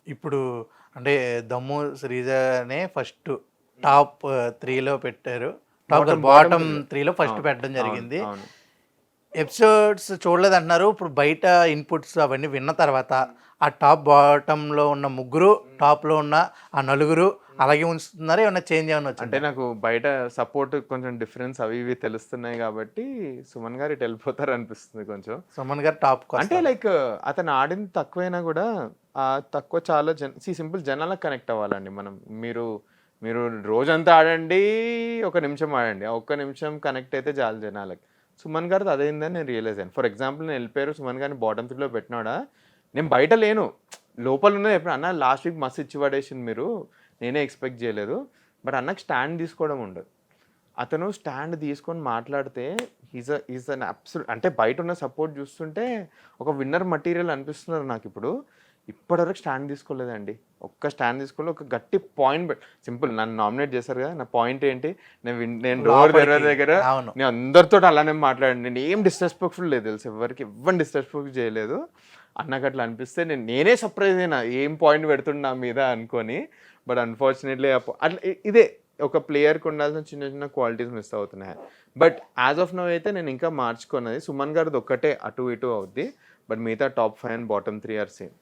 ఇప్పుడు అంటే 'దమ్ము' శ్రీజనే ఫస్ట్ టాప్ 3లో పెట్టారు. బాటమ్ 3లో ఫస్ట్ అవును. పెట్టడం అవును. జరిగింది. అవును. ఎపిసోడ్స్ చూడలేదంటున్నారు. ఇప్పుడు బయట ఇన్పుట్స్ అవన్నీ విన్న తర్వాత ఆ టాప్ బాటంలో ఉన్న ముగ్గురు, టాప్‌లో ఉన్న ఆ నలుగురు అలాగే ఉంచుతున్నారా? ఏమన్నా చేంజ్ ఏమన్నా అంటే వచ్చిందా? నాకు బయట సపోర్ట్ కొంచెం డిఫరెన్స్ అవి ఇవి తెలుస్తున్నాయి కాబట్టి సుమన్ గారు ఇటు వెళ్ళిపోతారనిపిస్తుంది కొంచెం. సుమన్ గారు టాప్‌కి అంటే వస్తారు. లైక్ అతను ఆడింది తక్కువైనా గూడా తక్కువ చాలా సింపుల్ జనాలకు కనెక్ట్ అవ్వాలండి మనం. మీరు మీరు రోజంతా ఆడండి, ఒక నిమిషం ఆడండి. ఆ ఒక్క నిమిషం కనెక్ట్ అయితే చాలు జనాలకి. సుమన్ గారిది అదయిందని నేను రియలైజ్ అయ్యాను. ఫర్ ఎగ్జాంపుల్ నేను ఎళ్ళిపోయారు సుమన్ గారిని బాటమ్ 3లో పెట్టినాడా, నేను బయట లేను. లోపలున్నది చెప్పిన, "అన్న లాస్ట్ వీక్ మస్తు ఇచ్చి పడేసిండ్రు మీరు. నేనే ఎక్స్‌పెక్ట్ చేయలేదు." బట్ అన్నకి స్టాండ్ తీసుకోవడం ఉండదు. అతను స్టాండ్ తీసుకొని మాట్లాడితే ఈజ్ అన్ అబ్సల్యూట్ అంటే బయటున్న సపోర్ట్ చూస్తుంటే ఒక విన్నర్ మెటీరియల్ అనిపిస్తున్నారు నాకిప్పుడు. ఇప్పటివరకు స్టాండ్ తీసుకోలేదండి. ఒక్క స్టాండ్ తీసుకోలేదు. ఒక గట్టి పాయింట్ సింపుల్ నన్ను నామినేట్ చేశారు కదా! నా పాయింట్ ఏంటి? నేను డోర్ తెరవే లోపలికి దగ్గర అవును. నేను అందరితోటి అలానే మాట్లాడాను. నేను ఏం డిస్‌రెస్పెక్ట్‌ఫుల్ లేదు తెలుసా ఎవ్వరికీ. ఎవ్వరిని డిస్‌రెస్పెక్ట్ చేయలేదు. అన్నకట్లా అనిపిస్తే నేనే సర్ప్రైజ్ అయినా. ఏం పాయింట్ పెడుతుండు నా మీద అనుకోని. బట్ అన్‌ఫార్చునేట్‌లీ అట్లా ఇదే ఒక ప్లేయర్‌కి ఉండాల్సిన చిన్న చిన్న క్వాలిటీస్ మిస్ అవుతున్నాయి. బట్ యాజ్ ఆఫ్ నౌ అయితే నేను ఇంకా మార్చుకున్నది. సుమన్ గారిది ఒక్కటే అటు ఇటు అవుద్ది. బట్ మిగతా top 5 and bottom 3 are same.